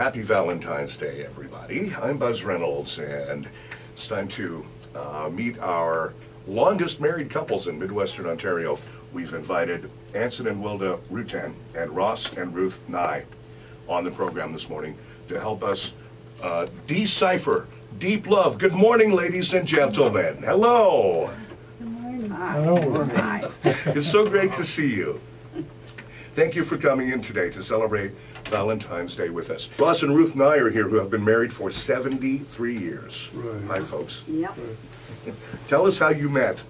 Happy Valentine's Day, everybody. I'm Buzz Reynolds, and it's time to meet our longest married couples in Midwestern Ontario. We've invited Anson and Wilda Rutan and Ross and Ruth Nye on the program this morning to help us decipher deep love. Good morning, ladies and gentlemen. Hello. Good morning. Hello. Hi. It's so great to see you. Thank you for coming in today to celebrate Valentine's Day with us. Ross and Ruth Nye are here, who have been married for 73 years. Right. Hi, folks. Yep. Tell us how you met.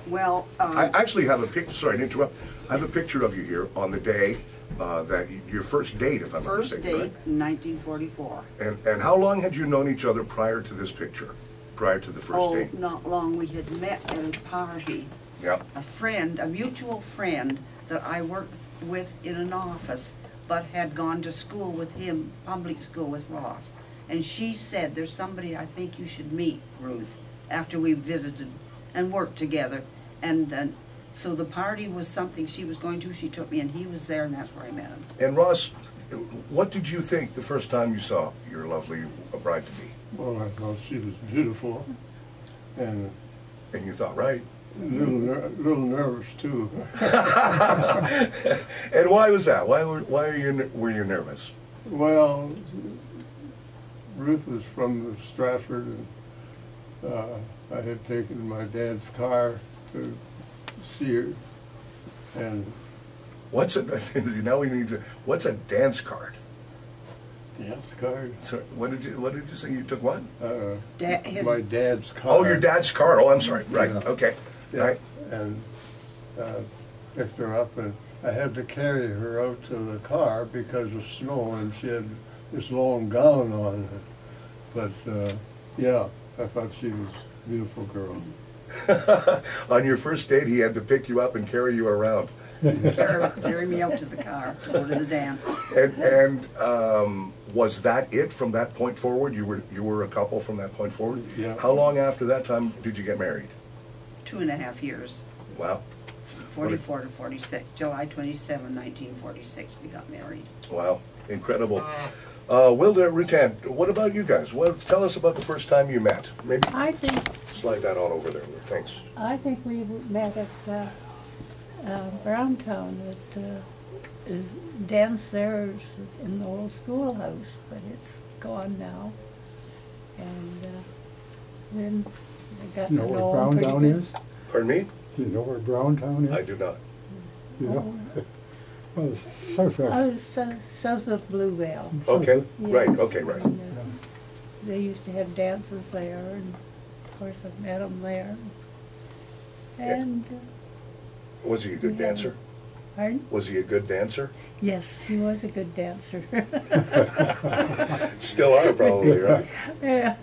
Well, I actually have a picture, sorry to interrupt. I have a picture of you here on the day that your first date, if I'm not first mistaken. date in 1944. And how long had you known each other prior to this picture, prior to the first date? Oh, not long. We had met at a party. Yeah. A friend, a mutual friend that I worked with in an office, but had gone to school with him, public school with Ross. And she said, there's somebody I think you should meet, Ruth, after we visited and worked together. And so the party was something she was going to. She took me, and he was there, and that's where I met him. And Ross, what did you think the first time you saw your lovely bride-to-be? Well, I thought she was beautiful, and And you thought, right? a little nervous too. And why was that? Why were you nervous? Well, Ruth was from Stratford, and I had taken my dad's car to see her, and What's a now we need to? What's a dance card? dance card. So what did you say? You took what? My dad's car. Oh, your dad's car. Oh, I'm sorry. Right. Yeah. Okay. Yeah, Right. and picked her up, and I had to carry her out to the car because of snow, and she had this long gown on. But yeah, I thought she was a beautiful girl. On your first date, he had to pick you up and carry you around. Carry me out to the car to go to the dance. And was that it from that point forward? You were a couple from that point forward? Yeah. How long after that time did you get married? 2.5 years. Wow. 44 to 46. July 27, 1946, we got married. Wow. Incredible. Wilda, Rutan, what about you guys? Tell us about the first time you met. Maybe I think slide that on over there. Thanks. we met at Browntown at downstairs in the old schoolhouse, but it's gone now. And then I got You to know know where him pretty Browntown good. is? Pardon me? Do you know where Browntown is? I do not. You know? Well, it's south of. South of Bluevale. Okay. Yes. Right. Okay. Right. And, they used to have dances there, and of course I met him there. And Was he a good Yeah. dancer? pardon? Was he a good dancer? Yes, he was a good dancer. Still are, probably, right? Yeah.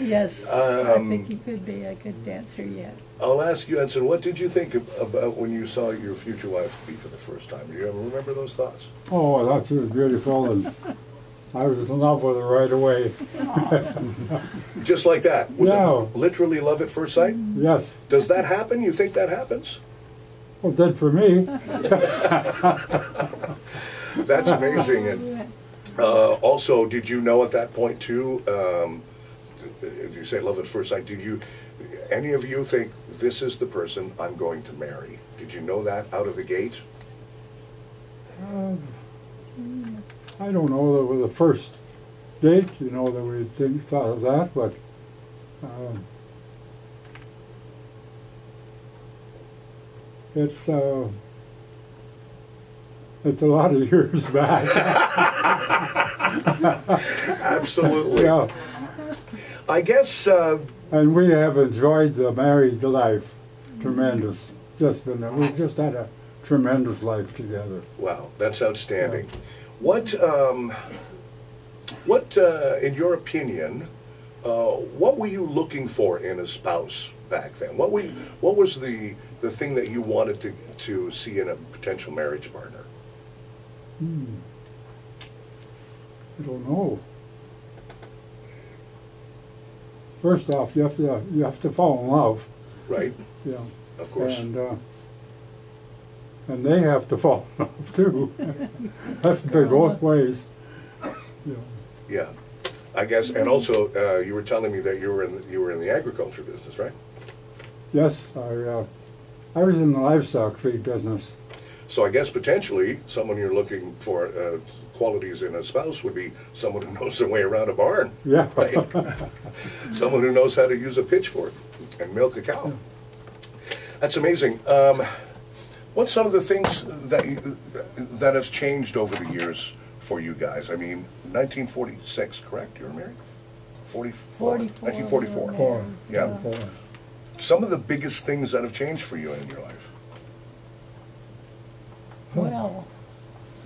Yes, I Um, think he could be a good dancer yet. I'll ask you, Ensign, what did you think about when you saw your future wife be for the first time? Do you ever remember those thoughts? Oh, I thought she was beautiful, and I was in love with her right away. Just like that? Was Yeah. it literally love at first sight? Yes, Does that happen? You think that happens? well, it did for me. That's amazing. And also, did you know at that point too, you say love at first sight, any of you think this is the person I'm going to marry? Did you know that out of the gate? I don't know that with the first date, you know, that we thought of that, but it's a lot of years back. Absolutely. Yeah, I guess, and we have enjoyed the married life tremendous. We've just had a tremendous life together. wow, that's outstanding. What, in your opinion, what were you looking for in a spouse back then? What was the thing that you wanted to see in a potential marriage partner? I don't know. First off, you have to fall in love. Right, Yeah. of course. And they have to fall in love too. Have to be both ways. Yeah. Yeah, I guess, and also, you were telling me that you were in the agriculture business, right? Yes, I was in the livestock feed business. So I guess potentially, someone you're looking for qualities in a spouse would be someone who knows their way around a barn. Yeah. Right? Someone who knows how to use a pitchfork and milk a cow. That's amazing. What's some of the things that has changed over the years for you guys? I mean, 1946, correct? You were married? 44. 1944. Four. Yeah. Four. Some of the biggest things that have changed for you in your life. Well,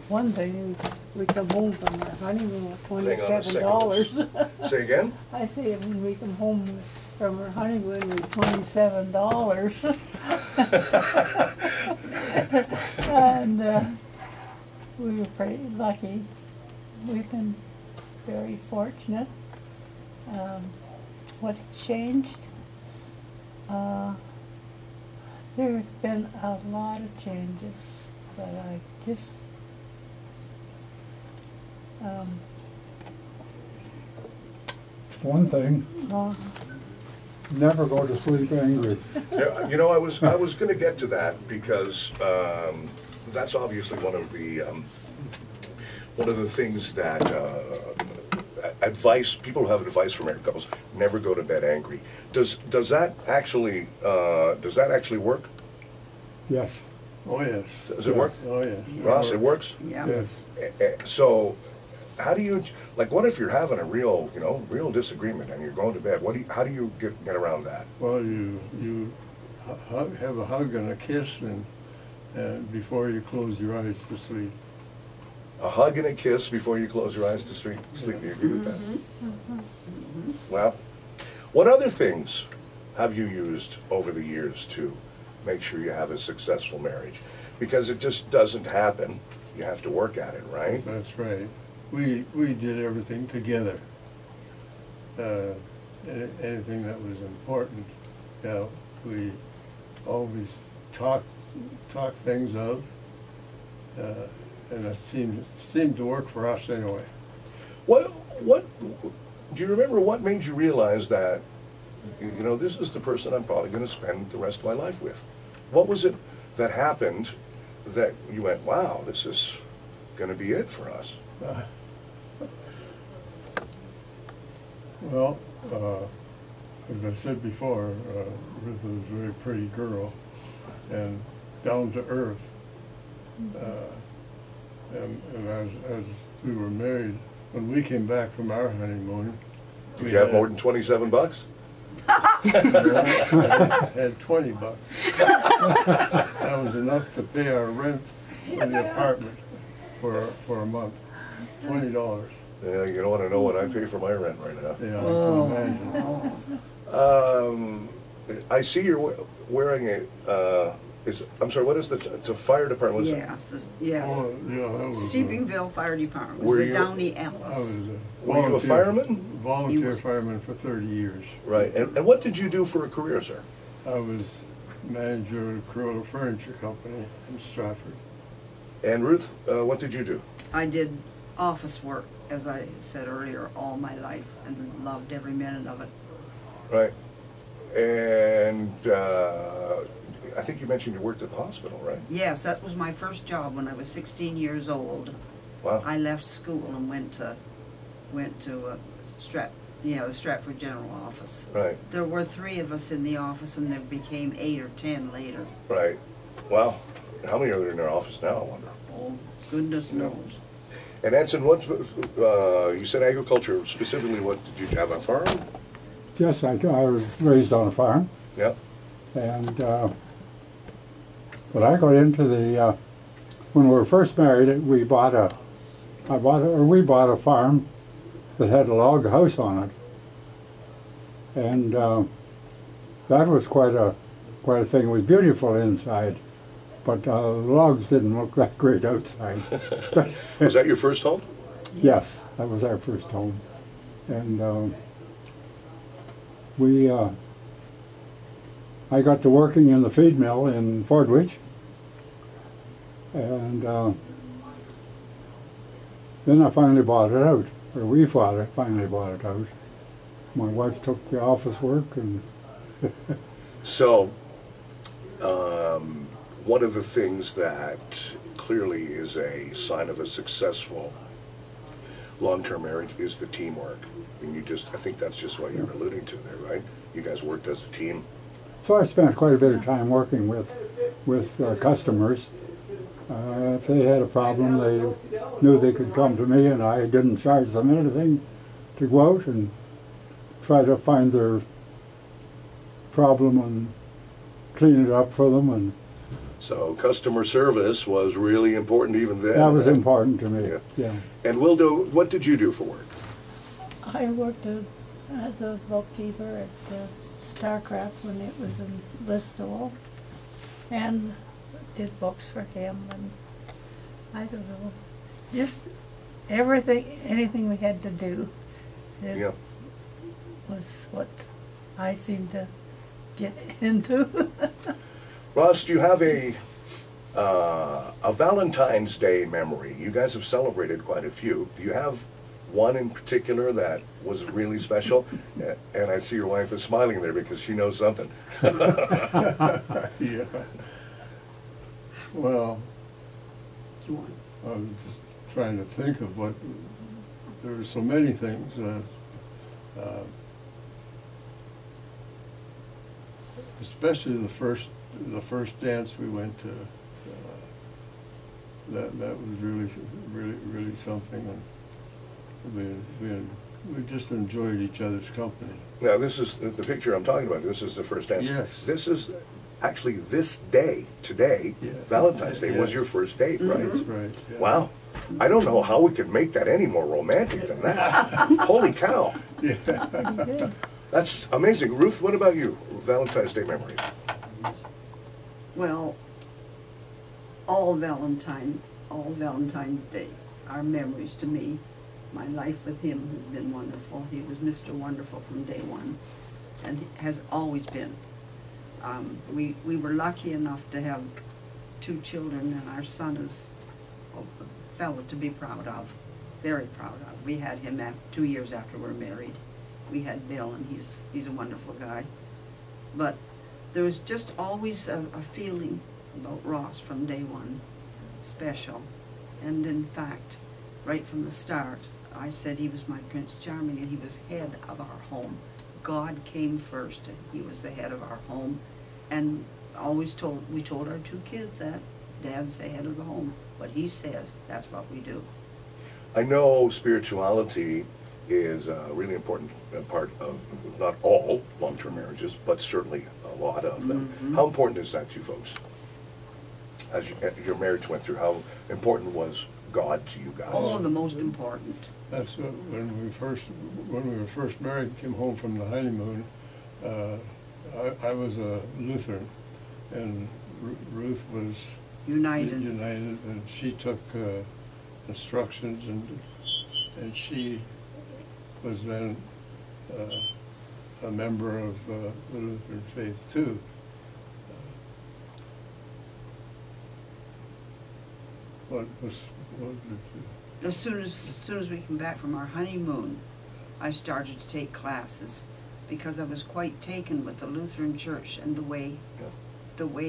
one thing, we come home from our honeymoon with Hang on a second. $27. Say again? I say when we come home from our honeymoon with $27. And we were pretty lucky. We've been very fortunate. What's changed? There's been a lot of changes, but I just One thing, well, never go to sleep angry. Yeah, you know, I was going to get to that because that's obviously one of the things that advice people who have advice for married couples: never go to bed angry. Does that actually work? Yes. Oh, yes. Does it work? Oh, yes. Ross, it works. Yeah. Yes. So, how do you what if you're having a real disagreement and you're going to bed? How do you get around that? Well, you have a hug and a kiss and before you close your eyes to sleep. A hug and a kiss before you close your eyes to sleep. Do you agree with that? Well, what other things have you used over the years to make sure you have a successful marriage? Because it just doesn't happen. You have to work at it, right? That's right. We did everything together. Anything that was important, we always talked things out, and it seemed to work for us anyway. What do you remember? What made you realize that this is the person I'm probably going to spend the rest of my life with? What was it that happened that you went, wow, this is going to be it for us? Well, as I said before, Ruth was a very pretty girl and down to earth. And as we were married, when we came back from our honeymoon, Did you have more than $27? had $20. That was enough to pay our rent for the apartment for a month. $20. Yeah, you don't want to know what I pay for my rent right now. Yeah, I can imagine. I see you're wearing I'm sorry, what is it's a fire department? Was it- Yes. Oh, yeah, that was. Stephenville Fire Department, Were was the you- Downey I was Ellis. Were you a fireman? Volunteer He was- fireman for 30 years. Right, and what did you do for a career, sir? I was manager of a Corolla Furniture Company in Stratford. And Ruth, what did you do? I did office work, as I said earlier, all my life, and loved every minute of it. Right, and I think you mentioned you worked at the hospital, right? Yes, that was my first job when I was 16 years old. Wow. I left school and went to the Stratford General Office. Right, There were 3 of us in the office, and there became 8 or 10 later. right. Wow. How many are there in their office now, I wonder? Oh, goodness knows. And Anson, what you said agriculture specifically? What did you have a farm? Yes, I was raised on a farm, Yeah. and but I got into the when we were first married. We bought a farm that had a log house on it, and that was quite a thing. It was beautiful inside, but the logs didn't look that great outside. Was that your first home? Yes, that was our first home, and I got to working in the feed mill in Fordwich, and then I finally bought it out. or we finally bought it out. My wife took the office work, and So, one of the things that clearly is a sign of a successful long-term marriage is the teamwork. And I think that's just what you're alluding to there, right? You guys worked as a team. so I spent quite a bit of time working with customers. If they had a problem, they knew they could come to me, and I didn't charge them anything to go out and try to find their problem and clean it up for them, and So customer service was really important even then. that was right? important to me. Yeah. Yeah. And Wildo, what did you do for work? I worked as a bookkeeper at StarCraft when it was in Listowel, and did books for him, and I don't know, just anything we had to do. It Yeah. was what I seemed to get into. Ross, do you have a Valentine's Day memory? You guys have celebrated quite a few. Do you have one in particular that was really special? And I see your wife is smiling there because she knows something. Yeah. Well, Do you want? I was just trying to think of what, there were so many things. Especially the first dance we went to. That was really something, and we just enjoyed each other's company. Now, this is the picture I'm talking about. This is the first dance. Yes. This is actually this day, today, Yeah. Valentine's Day was Yeah. your first date, right? That's right. Yeah. Wow. I don't know how we could make that any more romantic than that. Holy cow. Pretty good. That's amazing. Ruth, what about you? Valentine's Day memories? Well, all Valentine Day are memories to me. My life with him has been wonderful. He was Mr. Wonderful from day one, and has always been. We were lucky enough to have 2 children, and our son is a fellow to be proud of, very proud of. We had him 2 years after we were married. We had Bill, and he's a wonderful guy. But there was just always a feeling about Ross from day one, special. And in fact, right from the start, I said he was my Prince Charming, and he was head of our home. God came first, and he was the head of our home. And we told our 2 kids that Dad's the head of the home. What he says, that's what we do. I know spirituality is a really important part of not all long-term marriages, but certainly a lot of them. Mhm. How important is that to you folks? As your marriage went through, how important was God to you guys? Oh, the most important. That's what, when we were first married, came home from the honeymoon, I was a Lutheran, and Ruth was United. and she took instructions, and she was then a member of the Lutheran faith too. What did you? As soon as we came back from our honeymoon, I started to take classes because I was quite taken with the Lutheran Church and the way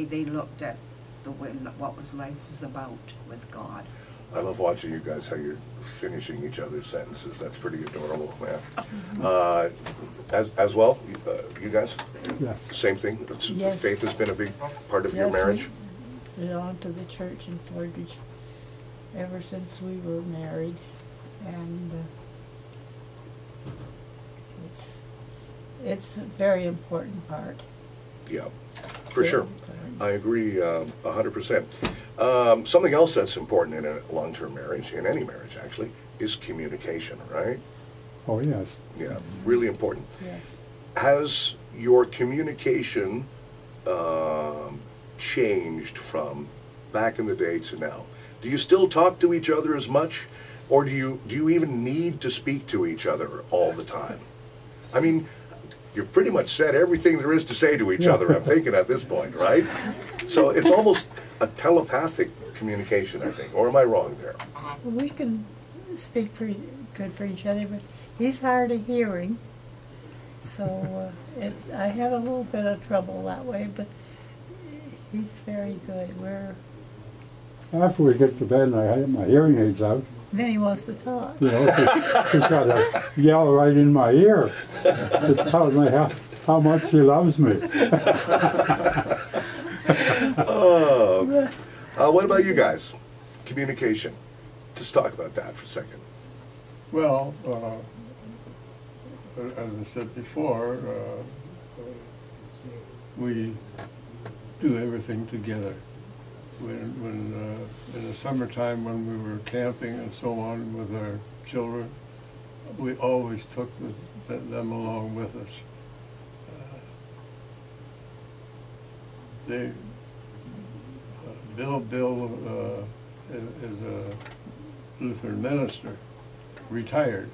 they looked at what life was about with God. I love watching you guys, how you're finishing each other's sentences. That's pretty adorable, man. As well, you guys? Yes. Same thing? Yes. Faith has been a big part of your Yes, marriage? we belong to the church in Floridge ever since we were married, and it's a very important part. Yeah, for sure. Very important. I agree 100%. Something else that's important in a long-term marriage, in any marriage actually, is communication, right? Oh, yes. Yeah, really important. Yes. Has your communication changed from back in the day to now? Do you still talk to each other as much, or do you even need to speak to each other all the time? I mean, you've pretty much said everything there is to say to each other, I'm thinking at this point, right? So it's almost a telepathic communication, I think, or am I wrong there? We can speak pretty good for each other, but he's hard of hearing. So I have a little bit of trouble that way, but he's very good. After we get to bed and I have my hearing aids out, Then he wants to talk. you know, she's got to yell right in my ear to tell me how much she loves me. What about you guys? Communication. Just talk about that for a second. Well, as I said before, we do everything together. When in the summertime when we were camping and so on with our children, we always took them along with us. Bill is a Lutheran minister, retired.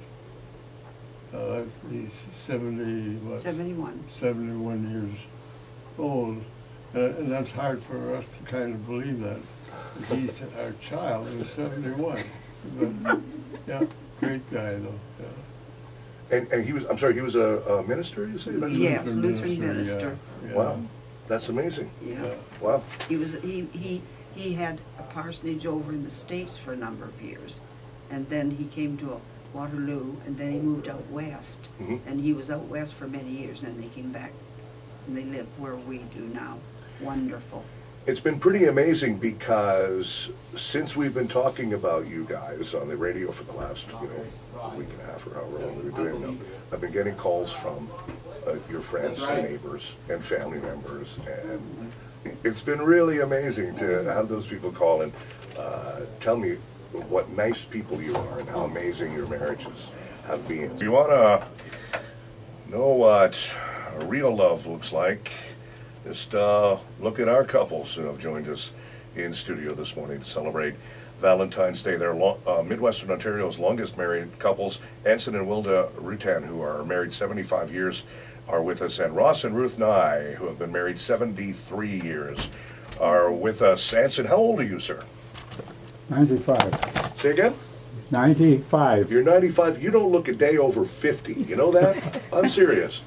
He's 71 years old. And that's hard for us to kind of believe that. He's our child, who's 71. But, yeah, great guy, though. Yeah. And he was, I'm sorry, he was a minister, you say? Yes, Lutheran minister. Yeah. Wow, that's amazing. Yeah. Wow. He had a parsonage over in the States for a number of years. And then he came to Waterloo, and then he moved out west. Mm-hmm. And he was out west for many years, and then they came back, and they live where we do now. Wonderful. It's been pretty amazing because since we've been talking about you guys on the radio for the last, week and a half or however long we've been doing them, I've been getting calls from your friends and neighbors and family members, and it's been really amazing to have those people call and tell me what nice people you are and how amazing your marriages have been. If you want to know what real love looks like, just look at our couples who have joined us in studio this morning to celebrate Valentine's Day. They're Midwestern Ontario's longest married couples. Anson and Wilda Rutan, who are married 75 years, are with us. And Ross and Ruth Nye, who have been married 73 years, are with us. Anson, how old are you, sir? 95. Say again? 95. You're 95. You don't look a day over 50. You know that? I'm serious.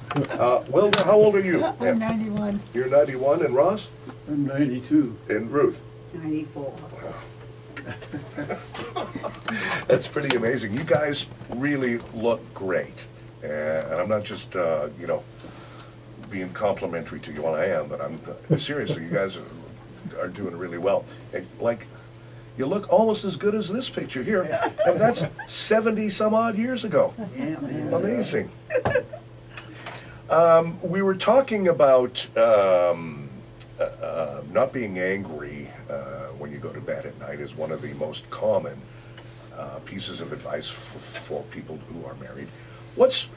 Wilda, how old are you? I'm 91. You're 91. And Ross? I'm 92. And Ruth? 94. That's pretty amazing. You guys really look great. And I'm not just, being complimentary to you. Well, I am, but I'm seriously, you guys are doing really well. And, you look almost as good as this picture here. And that's 70 some odd years ago. Yeah, man. Amazing. We were talking about not being angry when you go to bed at night is one of the most common pieces of advice for people who are married. What's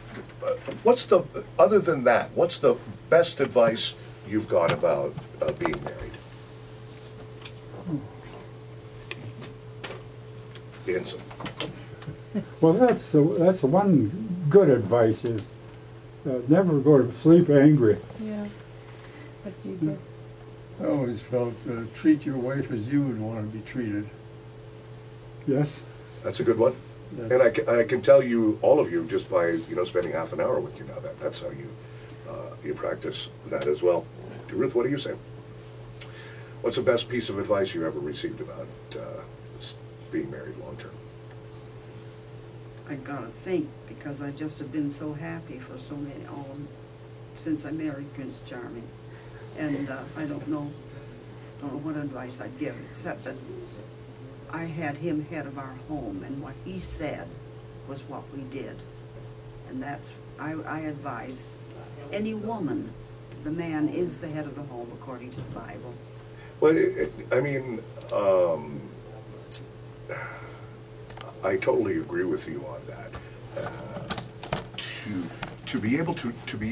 the, other than that, what's the best advice you've got about being married? Anson. Well, that's the one good advice is never go to sleep angry. Yeah. But you get. I always felt treat your wife as you would want to be treated. Yes. That's a good one. And I can tell you, all of you, just by spending half an hour with you now, that's how you practice that as well. Ruth, what do you say? What's the best piece of advice you ever received about being married long term? I gotta think, because I just have been so happy for so many, since I married Prince Charming. And I don't know what advice I'd give, except that I had him head of our home, and what he said was what we did. And that's, I advise any woman, the man is the head of the home according to the Bible. Well, I totally agree with you on that. To be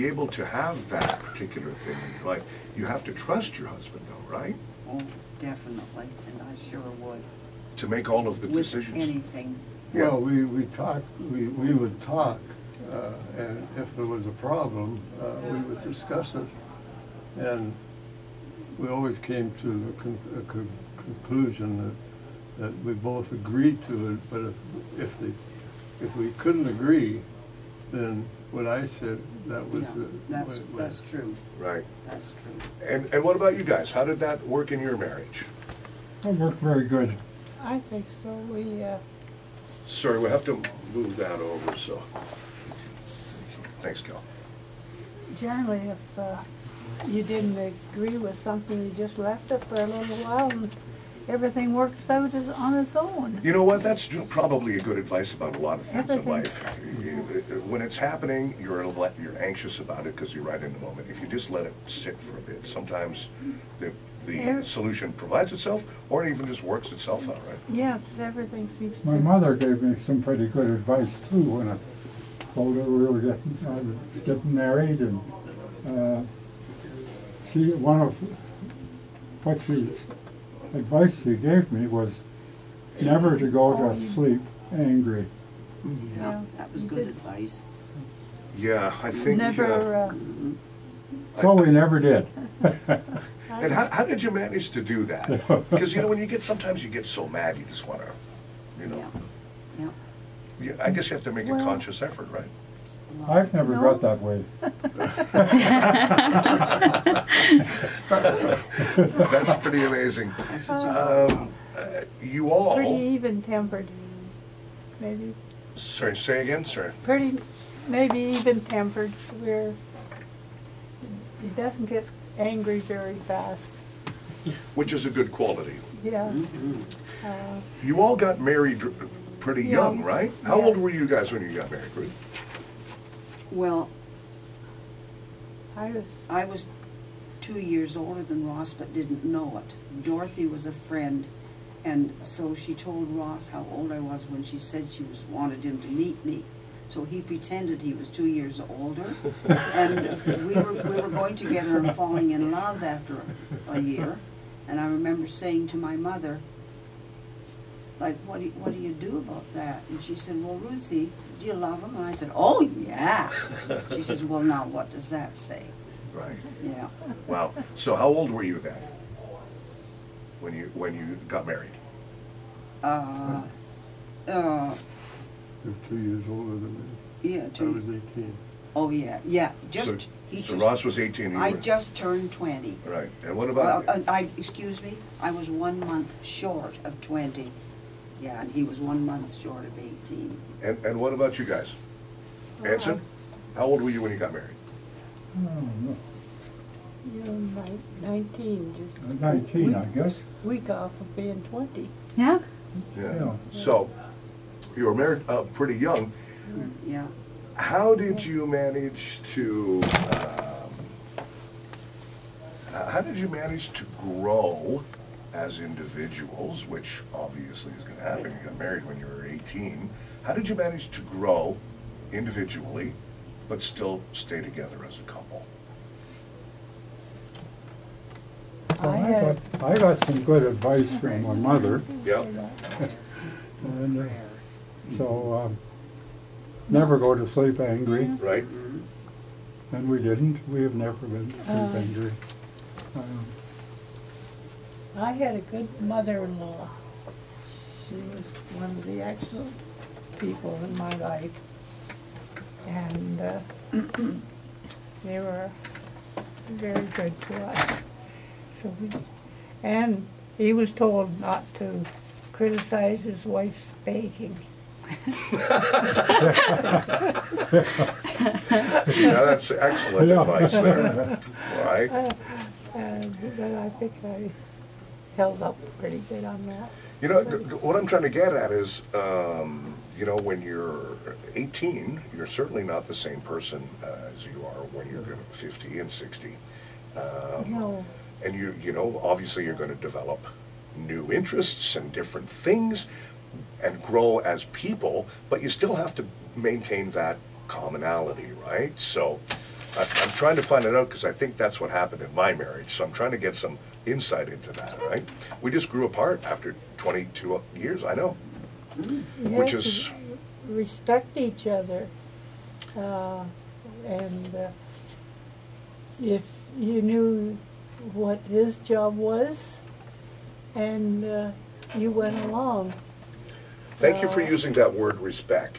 able to have that particular thing in your life, you have to trust your husband, though, right? Oh, definitely, and I sure would. To make all of the With decisions. anything. Yeah. Well, we would talk, and if there was a problem, we would discuss it. And we always came to the conclusion that we both agreed to it, but if the if we couldn't agree, then what I said, that was Yeah, the. that's true, Right. that's true. And what about you guys? How did that work in your marriage? It worked very good. I think so. We, Sorry, we'll have to move that over, so. Thanks, Cal. generally, if you didn't agree with something, you just left it for a little while and everything works out on its own. You know what? That's probably a good advice about a lot of things in Everything. life. When it's happening, you're anxious about it because you're right in the moment. If you just let it sit for a bit, sometimes the solution provides itself, or it even just works itself out, right? Yes, everything seems to. My mother gave me some pretty good advice too when I told her we were getting married, and one of what advice she gave me was never to go to sleep angry. Yeah, that was good advice. Yeah, I think. Never, So we never did. And how did you manage to do that? Because, when you get, sometimes you get so mad, you just want to, Yeah, yeah. I guess you have to make a Well- conscious effort, right? I've never No. got that way. That's pretty amazing. You all. pretty even-tempered, maybe. Sorry, say again, sir. Pretty, maybe even-tempered, where he doesn't get angry very fast. Which is a good quality. Yeah. You all got married pretty young, Young, right? How old yes. were you guys when you got married, Ruth? Well, I was, I was 2 years older than Ross, but didn't know it. Dorothy was a friend, and so she told Ross how old I was when she said she wanted him to meet me. So he pretended he was 2 years older, and we were going together and falling in love after a year. And I remember saying to my mother, like, what do you do about that? And she said, well, Ruthie, do you love him? And I said, oh, yeah. She says, well, now what does that say? Right. Yeah. Wow. So how old were you then? When you got married? You're 2 years older than me. Yeah, I was 2. 18. Oh, yeah, yeah. So Ross was 18 and you I were... just turned 20. Right. And what about... Excuse me, I was 1 month short of 20. Yeah, and he was 1 month short of 18. And what about you guys? Anson? How old were you when you got married? you're 19, just 19, I guess. week off of being 20. Yeah? Yeah. So, you were married pretty young. Yeah. How did you manage to grow as individuals, which obviously is going to happen? You got married when you were 18. How did you manage to grow individually, but still stay together as a couple? Well, I got some good advice from my mother, Yep. and so never go to sleep angry, Right? and we didn't. We have never been to sleep angry. I had a good mother-in-law. She was one of the excellent people in my life. And they were very good to us. And he was told not to criticize his wife's baking. See, now that's excellent Yeah. advice there. Right? But I think I held up pretty good on that. You know, what I'm trying to get at is, when you're 18, you're certainly not the same person as you are when you're 50 and 60. No. And obviously you're going to develop new interests and different things and grow as people, but you still have to maintain that commonality, right? So I'm trying to find it out because I think that's what happened in my marriage. So I'm trying to get some insight into that, right? We just grew apart after 22 years, I know. You Which have is... to respect each other. If you knew what his job was, and you went along. Thank you for using that word respect.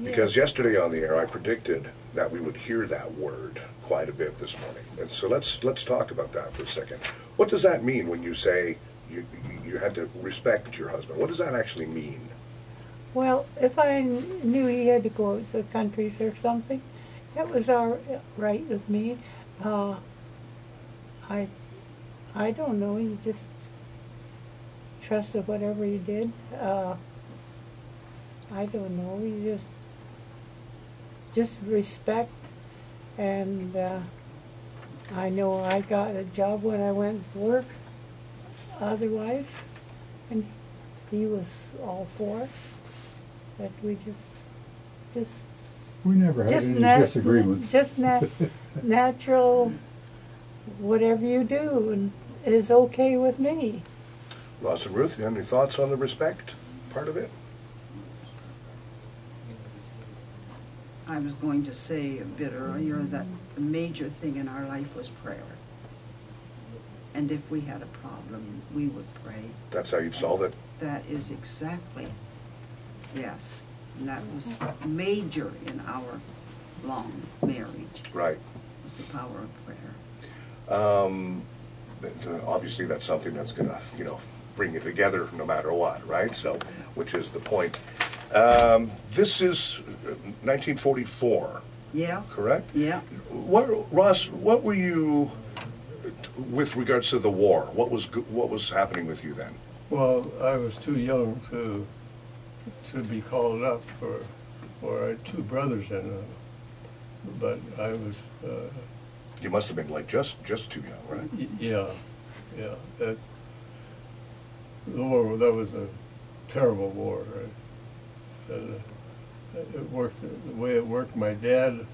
Because yesterday on the air, I predicted that we would hear that word quite a bit this morning. And so let's talk about that for a second. What does that mean when you say you had to respect your husband? What does that actually mean? Well, if I knew he had to go to the country or something, it was all right with me. I don't know, you just trusted whatever he did. I don't know, you just respect. And I know I got a job when I went to work otherwise, and he was all for it. That we just We never had just any disagreements. just natural, whatever you do, and it is okay with me. Ross and Ruth, you have any thoughts on the respect part of it? I was going to say a bit earlier that the major thing in our life was prayer. And if we had a problem, we would pray. That's how you'd solve it? That is exactly, yes. And that was major in our long marriage, Right. was the power of prayer. Obviously, that's something that's going to, bring you together no matter what, right? So, which is the point. This is 1944, Yeah, correct? yeah. Ross, what were you, with regards to the war, what was happening with you then? Well, I was too young to be called up for I had two brothers in it, but I was, You must have been like just too young, right? yeah. The war, that was a terrible war, right? And it worked, the way it worked, my dad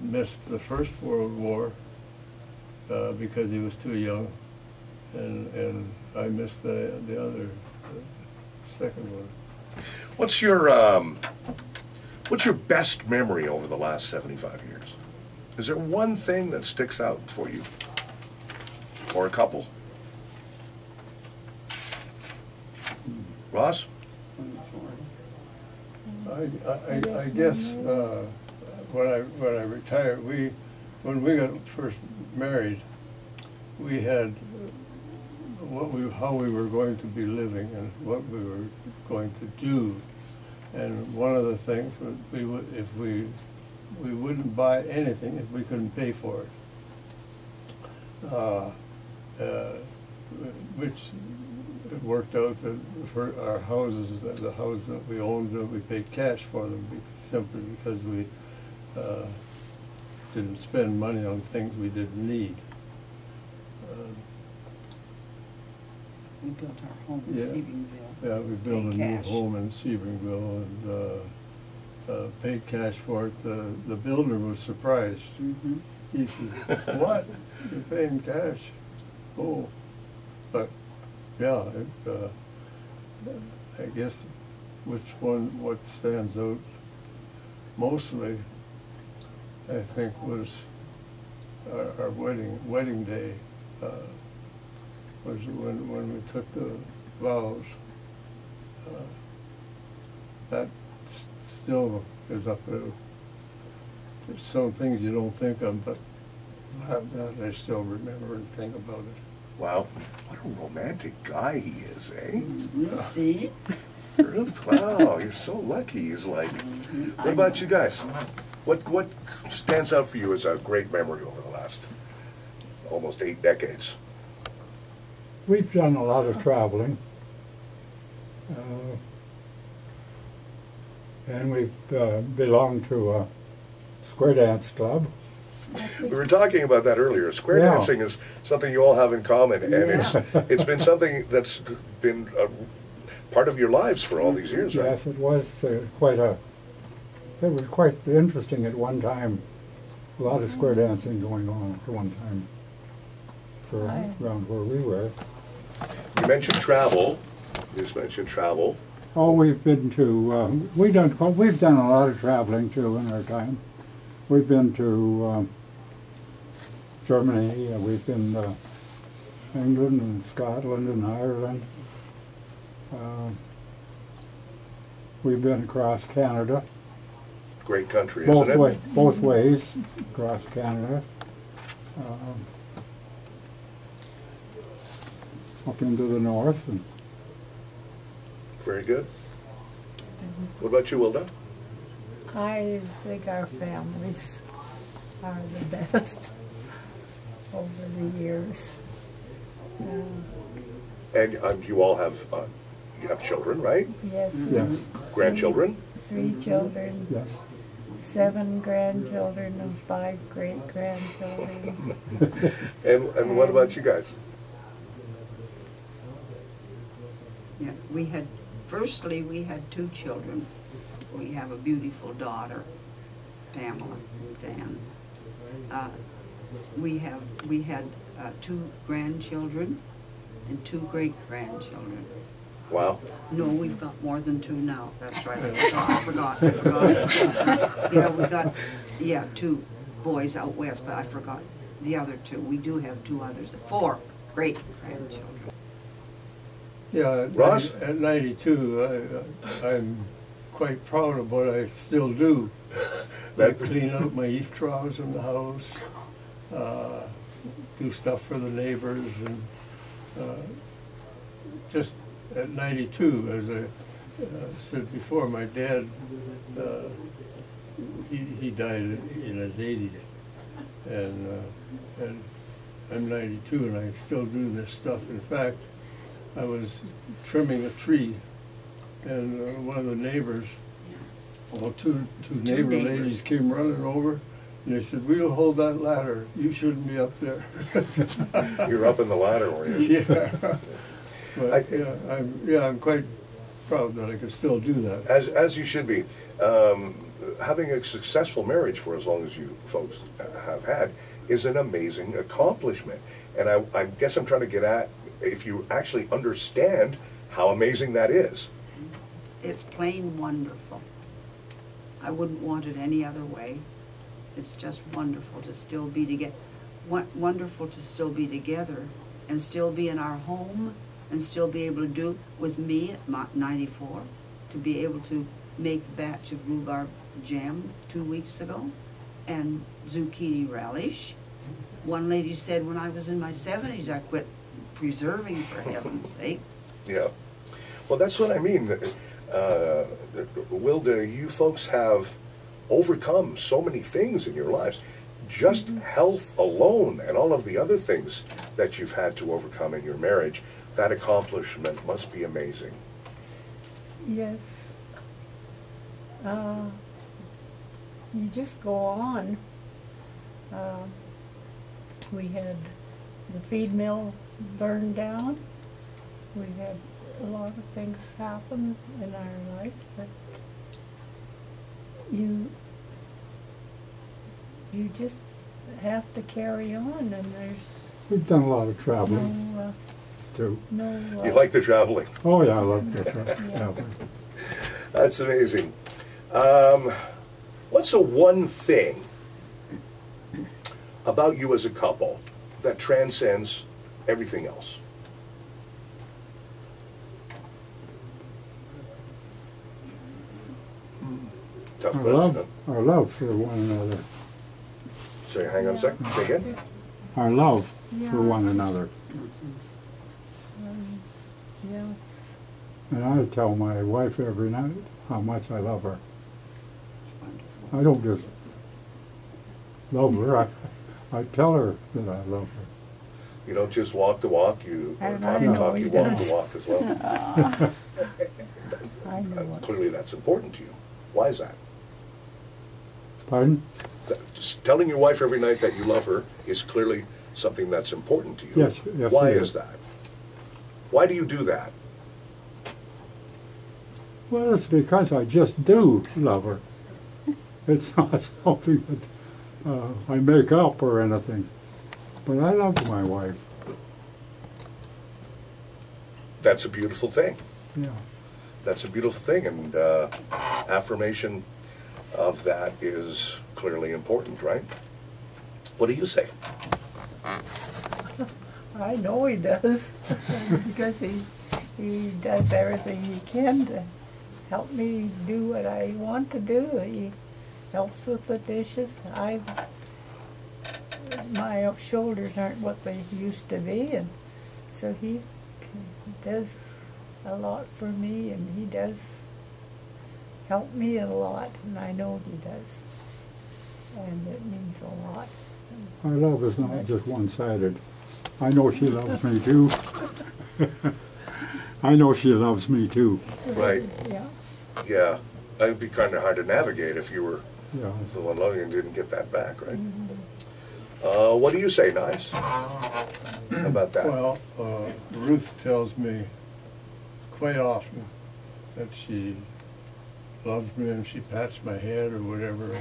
missed the First World War because he was too young, and I missed the other, the second one. What's your best memory over the last 75 years? Is there one thing that sticks out for you? Or a couple? Ross? I guess when I retired, when we got first married, we had how we were going to be living and what we were going to do, and one of the things was we wouldn't buy anything if we couldn't pay for it, which it worked out that for our houses, the houses that we owned, we paid cash for them simply because we didn't spend money on things we didn't need. We built our home in Yeah. Stephenville. Yeah, we built a Paid new cash. home in Sebringville and paid cash for it. The builder was surprised. Mm-hmm. He said, "What? You're paying cash?" Oh, but yeah, I guess what stands out mostly, I think, was our wedding day. Was when we took the vows. That still is up there. There's some things you don't think of, but that I still remember and think about it. Wow, what a romantic guy he is, eh? You see? Ruth, wow, you're so lucky. He's like, what about you guys? What stands out for you as a great memory over the last almost 8 decades? We've done a lot of traveling. And we've belonged to a square dance club. We were talking about that earlier. Square Yeah. dancing is something you all have in common, and it's been something that's been a part of your lives for all these years, right? Yes, it was it was quite interesting at one time. A lot of square dancing going on at one time around where we were. You mentioned travel. You just mentioned travel. Oh, we've been to, we've done a lot of traveling too in our time. We've been to Germany, we've been to England and Scotland and Ireland. We've been across Canada, Great country, isn't it? both ways across Canada. Up into the north, and Very good. What about you, Wilda? I think our families are the best over the years. And you all have, you have children, right? Yes, yes, Grandchildren? three children, yes. 7 grandchildren, and 5 great-grandchildren. And what about you guys? Yeah, firstly, we had 2 children. We have a beautiful daughter, Pamela, Ruth Ann. We had 2 grandchildren and 2 great-grandchildren. Wow. No, we've got more than 2 now. That's right. I forgot. Yeah, we got, 2 boys out west, but I forgot the other 2. We do have 2 others, 4 great-grandchildren. Yeah, Ross? at 92, I'm quite proud of what I still do. I clean up my eaves in the house, do stuff for the neighbors, and just at 92, as I said before, my dad, he died in his 80s, and I'm 92 and I still do this stuff. In fact, I was trimming a tree, and one of the neighbors, well, two neighbor neighbors. ladies came running over, and they said, "We'll hold that ladder. You shouldn't be up there." You're up in the ladder, were you? Yeah. But I'm quite proud that I can still do that. As you should be. Having a successful marriage for as long as you folks have had is an amazing accomplishment. And I guess I'm trying to get at if you actually understand how amazing that is. It's plain wonderful. I wouldn't want it any other way. It's just wonderful to still be together. Wonderful to still be together and still be in our home and still be able to do with me at 94, to be able to make a batch of rhubarb jam 2 weeks ago and zucchini relish. One lady said when I was in my 70s I quit preserving, for heaven's sakes. Yeah. Well, that's what I mean. Wilda, you folks have overcome so many things in your lives. Just health alone and all of the other things that you've had to overcome in your marriage, that accomplishment must be amazing. Yes. You just go on. We had the feed mill burned down. We had a lot of things happen in our life, but you just have to carry on, and We've done a lot of traveling, there's too. no You like the traveling? Oh, yeah, I love the traveling. That's amazing. What's the one thing about you as a couple that transcends everything else? Tough question. Our love for one another. So hang on a second. Say again. Our love Yeah. for one another. Yeah. And I tell my wife every night how much I love her. Wonderful. I don't just love her, I tell her that I love her. You don't just walk the walk, you or And talk I the know talk, he you walk does. the walk as well. I know it. Clearly that's important to you. Why is that? Pardon? Just telling your wife every night that you love her is clearly something that's important to you. Yes, yes, Why it is is. that? Why do you do that? Well, it's because I just do love her. It's not something that I make up or anything. But I love my wife. That's a beautiful thing. Yeah. That's a beautiful thing, and affirmation of that is clearly important, right? What do you say? I know he does, because he does everything he can to help me do what I want to do. He helps with the dishes. My shoulders aren't what they used to be, and so he does a lot for me, and he does help me a lot, and I know he does, and it means a lot. My love is not just one-sided. I know she loves me too. I know she loves me too. Right. Yeah. Yeah. It'd be kind of hard to navigate if you were Yeah. the one loving and didn't get that back, right? What do you say, Nice, about that? Well, Ruth tells me quite often that she loves me and she pats my head or whatever.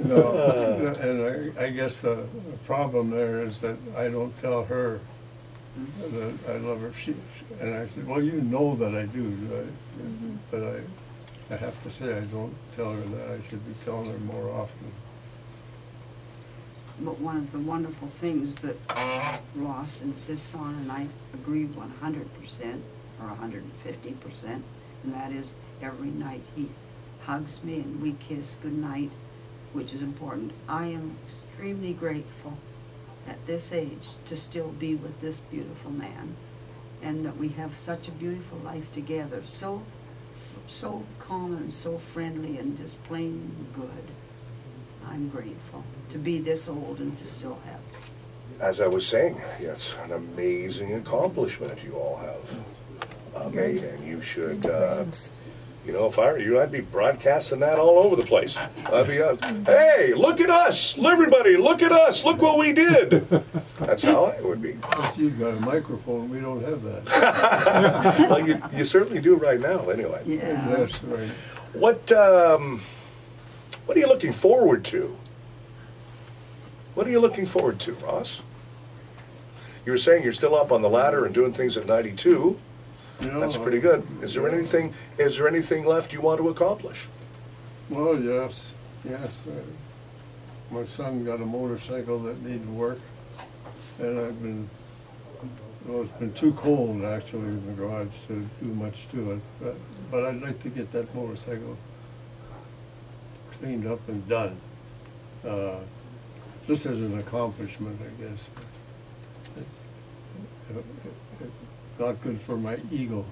No, and I guess the problem there is that I don't tell her that I love her. And I said, well, you know that I do, but I have to say I don't tell her that. I should be telling her more often. But one of the wonderful things that Ross insists on, and I agree 100% or 150%, and that is every night he hugs me and we kiss goodnight, which is important. I am extremely grateful at this age to still be with this beautiful man, and that we have such a beautiful life together, so calm and so friendly and just plain good. I'm grateful to be this old and to still have. As I was saying, it's an amazing accomplishment you all have made, and you should, you know, if I were you, I'd be broadcasting that all over the place. I'd be, hey, look at us, everybody, look at us, look what we did. That's how I would be. But you've got a microphone, we don't have that. Well, you certainly do right now, anyway. Yeah. That's right. What are you looking forward to? What are you looking forward to, Ross? You were saying you're still up on the ladder and doing things at 92. You know, That's pretty good. Is there anything left you want to accomplish? Well, yes. My son got a motorcycle that needed work, and it's been too cold actually in the garage to do much to it. But I'd like to get that motorcycle cleaned up and done. Just as an accomplishment, I guess. It's not good for my ego.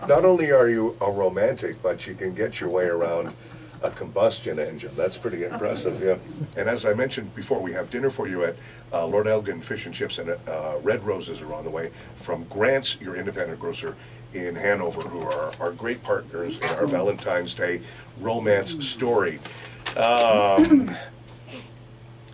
Not only are you a romantic, but you can get your way around a combustion engine. That's pretty impressive, yeah. And as I mentioned before, we have dinner for you at Lord Elgin Fish and Chips, and Red Roses are on the way from Grant's, your independent grocer in Hanover, who are our great partners in our Valentine's Day romance story.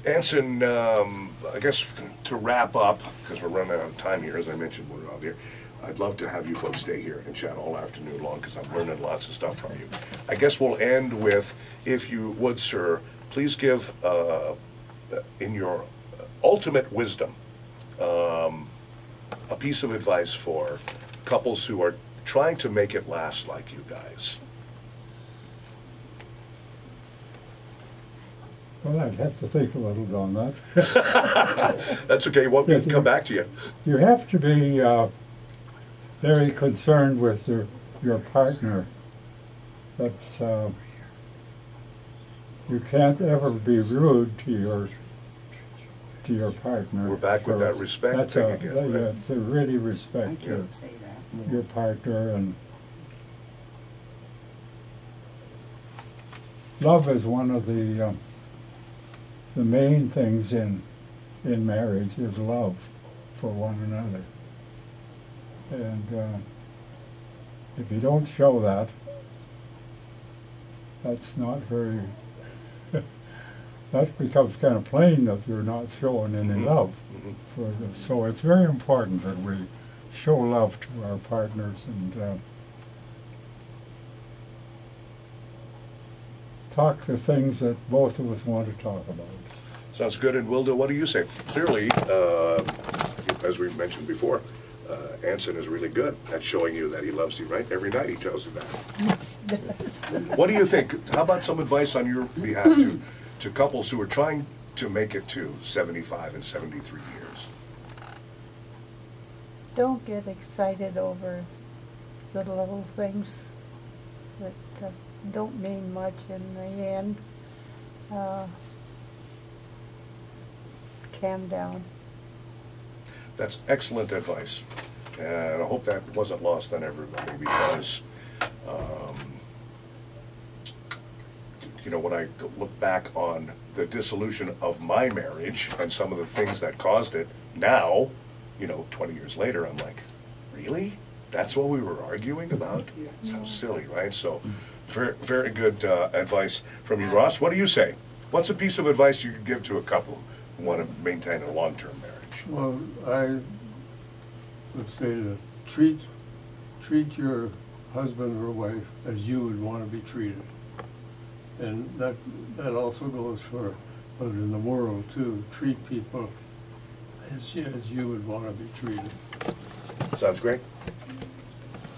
Anson, I guess to wrap up, because we're running out of time here, as I mentioned, we're out here. I'd love to have you folks stay here and chat all afternoon long, because I'm learning lots of stuff from you. I guess we'll end with, if you would, sir, please give, in your ultimate wisdom, a piece of advice for couples who are trying to make it last like you guys. Well, I'd have to think a little on that. That's okay, we can come back to you. You have to be very concerned with your partner. That's you can't ever be rude to your partner. We're back with that respect thing again. Right? You have to really I respect can't say that. your partner, and love is one of the main things in marriage is love for one another. And if you don't show that, that's not very, that becomes kind of plain that you're not showing any love. So it's very important that we show love to our partners and talk the things that both of us want to talk about. Sounds good. And Wilda, what do you say? Clearly, as we mentioned before, Anson is really good at showing you that he loves you, right? Every night he tells you that. Yes, it does. What do you think? How about some advice on your behalf to couples who are trying to make it to 75 and 73 years? don't get excited over the little things that don't mean much in the end. Calm down. That's excellent advice, and I hope that wasn't lost on everybody because, you know, when I look back on the dissolution of my marriage and some of the things that caused it, now, you know, 20 years later, I'm like, really? That's what we were arguing about? Sounds silly, right? So, very, very good advice from you, Ross. What do you say? What's a piece of advice you could give to a couple who want to maintain a long-term marriage? Well, I would say to treat your husband or wife as you would want to be treated. And that also goes for out in the world too. Treat people as you would want to be treated. Sounds great.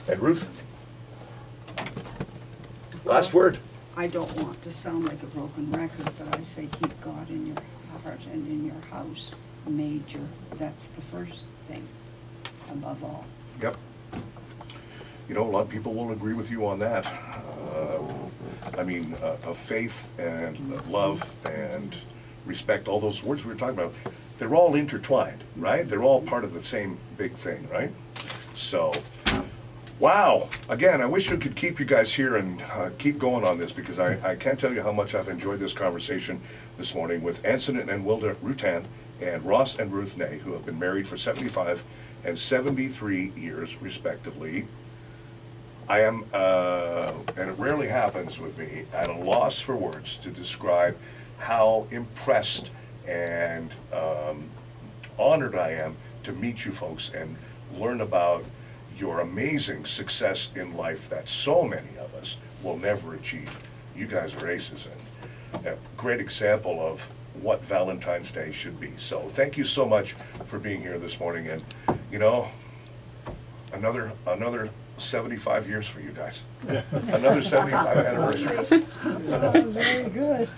And Ruth? Last word. I don't want to sound like a broken record, but I say keep God in your heart and in your house major. That's the first thing, above all. Yep. You know, a lot of people will agree with you on that. I mean, of faith and love and respect, all those words we were talking about, they're all intertwined, right? They're all part of the same big thing, right? So, wow. Again, I wish I could keep you guys here and keep going on this because I can't tell you how much I've enjoyed this conversation this morning with Anson and Wilda Rutan and Ross and Ruth Ney, who have been married for 75 and 73 years, respectively. I am, and it rarely happens with me, at a loss for words to describe how impressed and honored I am to meet you folks and learn about your amazing success in life that so many of us will never achieve. You guys are aces and a great example of what Valentine's Day should be. So thank you so much for being here this morning, and you know, another 75 years for you guys. Another 75 anniversaries. Very good.